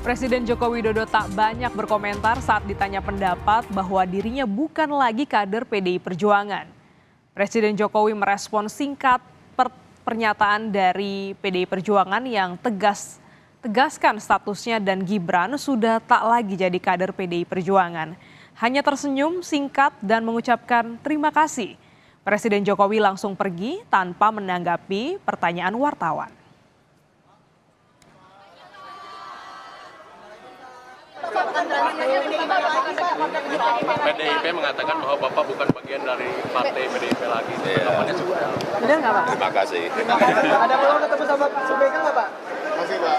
Presiden Joko Widodo tak banyak berkomentar saat ditanya pendapat bahwa dirinya bukan lagi kader PDI Perjuangan. Presiden Jokowi merespon singkat pernyataan dari PDI Perjuangan yang tegaskan statusnya dan Gibran sudah tak lagi jadi kader PDI Perjuangan. Hanya tersenyum singkat dan mengucapkan terima kasih. Presiden Jokowi langsung pergi tanpa menanggapi pertanyaan wartawan. PDIP mengatakan bahwa Bapak bukan bagian dari partai PDIP lagi. Tanggapannya seperti apa? Benar nggak Pak? Terima kasih. Ada peluang ketemu sama Subeka nggak Pak? Kasih Pak.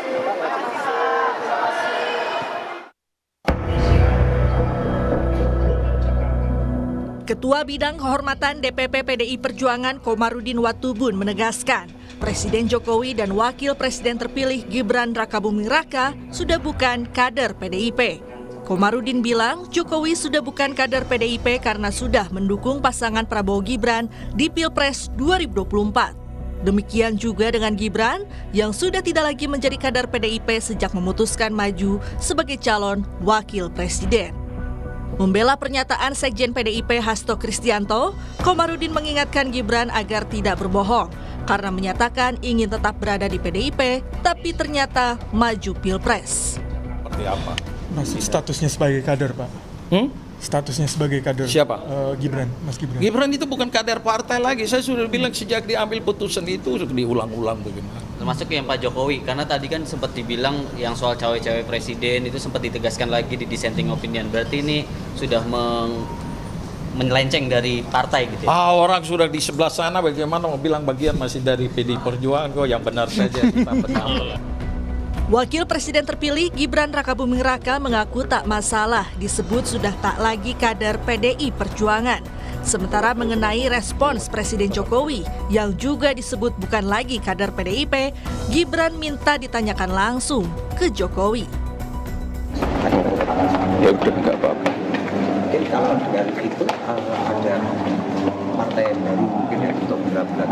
Ketua Bidang Kehormatan DPP PDI Perjuangan Komarudin Watubun menegaskan, Presiden Jokowi dan Wakil Presiden terpilih Gibran Rakabuming Raka sudah bukan kader PDIP. Komarudin bilang Jokowi sudah bukan kader PDIP karena sudah mendukung pasangan Prabowo Gibran di Pilpres 2024. Demikian juga dengan Gibran yang sudah tidak lagi menjadi kader PDIP sejak memutuskan maju sebagai calon Wakil Presiden. Membela pernyataan Sekjen PDIP Hasto Kristianto, Komarudin mengingatkan Gibran agar tidak berbohong karena menyatakan ingin tetap berada di PDIP tapi ternyata maju Pilpres. Seperti apa? Masih statusnya sebagai kader, Pak. Statusnya sebagai kader. Siapa? Gibran, Mas Gibran. Gibran itu bukan kader partai lagi. Saya sudah bilang sejak diambil putusan itu diulang-ulang bagaimana. Termasuk yang Pak Jokowi, karena tadi kan sempat dibilang yang soal cawe-cawe presiden itu sempat ditegaskan lagi di dissenting opinion. Berarti ini sudah menyelenceng dari partai gitu ya? Orang sudah di sebelah sana bagaimana mau bilang bagian masih dari PDI Perjuangan kok, yang benar saja kita benar. Wakil Presiden terpilih Gibran Rakabuming Raka mengaku tak masalah disebut sudah tak lagi kader PDI Perjuangan. Sementara mengenai respons Presiden Jokowi yang juga disebut bukan lagi kader PDIP, Gibran minta ditanyakan langsung ke Jokowi. Ya udah nggak apa-apa. Mungkin kalau dengan itu ada partai baru mungkin yang untuk berat-berat.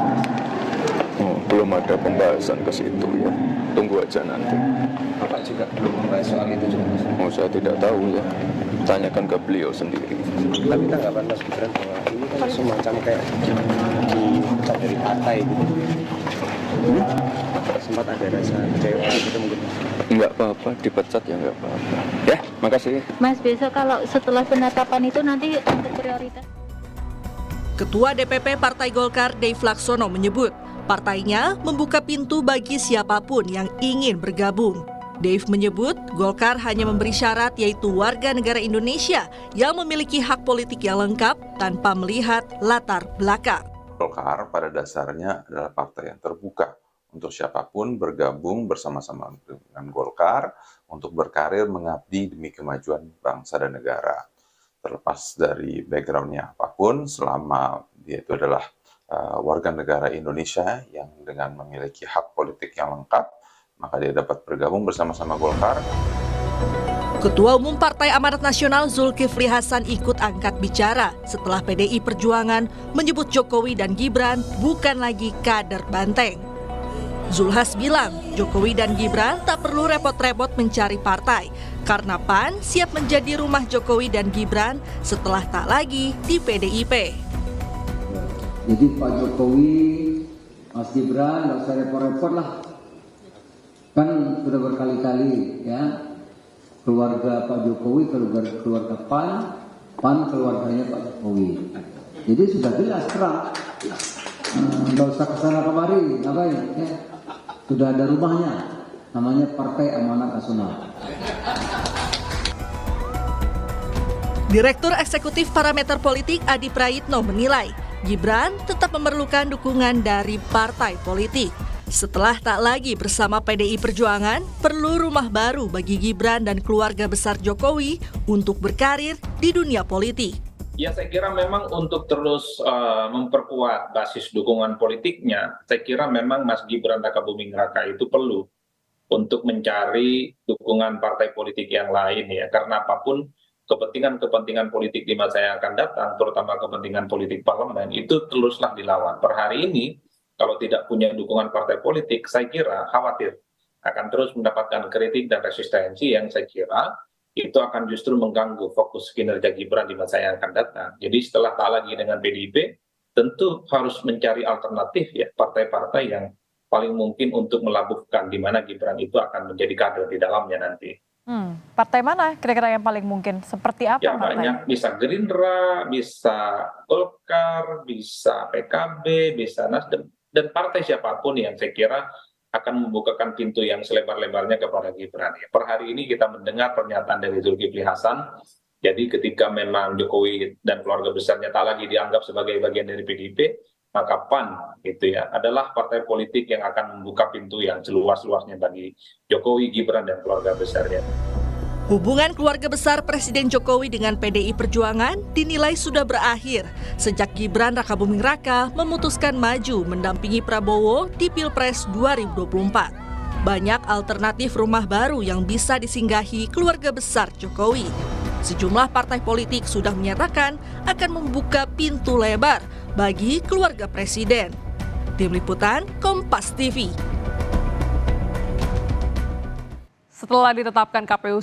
Belum ada pembahasan ke situ ya. Tunggu aja nanti. Bapak juga belum membahas soal itu juga. Saya tidak tahu ya. Tanyakan ke beliau sendiri. Tapi tanggapan Mas Gibran bahwa ini kan semacam kayak dipecat dari partai gitu. Sempat ada rasa kecewa gitu mungkin. Nggak apa-apa, dipecat ya nggak apa-apa. Ya, makasih. Mas, besok kalau setelah penetapan itu nanti untuk prioritas. Ketua DPP Partai Golkar Dave Laksono menyebut partainya membuka pintu bagi siapapun yang ingin bergabung. Dave menyebut Golkar hanya memberi syarat yaitu warga negara Indonesia yang memiliki hak politik yang lengkap tanpa melihat latar belakang. Golkar pada dasarnya adalah partai yang terbuka untuk siapapun bergabung bersama-sama dengan Golkar untuk berkarir mengabdi demi kemajuan bangsa dan negara. Terlepas dari background-nya apapun, selama dia itu adalah warga negara Indonesia yang dengan memiliki hak politik yang lengkap, maka dia dapat bergabung bersama-sama Golkar. Ketua Umum Partai Amanat Nasional Zulkifli Hasan ikut angkat bicara setelah PDI Perjuangan menyebut Jokowi dan Gibran bukan lagi kader banteng. Zulhas bilang Jokowi dan Gibran tak perlu repot-repot mencari partai karena PAN siap menjadi rumah Jokowi dan Gibran setelah tak lagi di PDIP. Jadi Pak Jokowi, Mas Gibran nggak usah repot-repot lah. Kan sudah berkali-kali ya, keluarga Pak Jokowi, keluarga PAN keluarganya Pak Jokowi. Jadi sudah jelas terang, nggak usah kesana kemari, ngapain? Ya. Sudah ada rumahnya, namanya Partai Amanat Nasional. Direktur Eksekutif Parameter Politik Adi Prayitno menilai Gibran tetap memerlukan dukungan dari partai politik. Setelah tak lagi bersama PDI Perjuangan, perlu rumah baru bagi Gibran dan keluarga besar Jokowi untuk berkarir di dunia politik. Ya, saya kira memang untuk terus memperkuat basis dukungan politiknya, saya kira memang Mas Gibran Rakabuming Raka itu perlu untuk mencari dukungan partai politik yang lain ya, karena apapun kepentingan-kepentingan politik di masa yang akan datang, terutama kepentingan politik parlemen, itu teruslah dilawan. Per hari ini, kalau tidak punya dukungan partai politik, saya kira khawatir akan terus mendapatkan kritik dan resistensi yang saya kira itu akan justru mengganggu fokus kinerja Gibran di masa yang akan datang. Jadi setelah tak lagi dengan PDIP, tentu harus mencari alternatif ya, partai-partai yang paling mungkin untuk melabuhkan di mana Gibran itu akan menjadi kader di dalamnya nanti. Partai mana kira-kira yang paling mungkin? Seperti apa Ya partai? banyak, bisa Gerindra, bisa Golkar, bisa PKB, bisa Nasdem, dan partai siapapun yang saya kira akan membukakan pintu yang selebar-lebarnya kepada Gibran. Ya, per hari ini kita mendengar pernyataan dari Zulkifli Hasan, jadi ketika memang Jokowi dan keluarga besarnya tak lagi dianggap sebagai bagian dari PDIP, maka PAN gitu ya adalah partai politik yang akan membuka pintu yang seluas-luasnya bagi Jokowi, Gibran, dan keluarga besarnya. Hubungan keluarga besar Presiden Jokowi dengan PDI Perjuangan dinilai sudah berakhir sejak Gibran Rakabuming Raka memutuskan maju mendampingi Prabowo di Pilpres 2024. Banyak alternatif rumah baru yang bisa disinggahi keluarga besar Jokowi. Sejumlah partai politik sudah menyatakan akan membuka pintu lebar bagi keluarga Presiden. Tim Liputan Kompas TV. Setelah ditetapkan KPU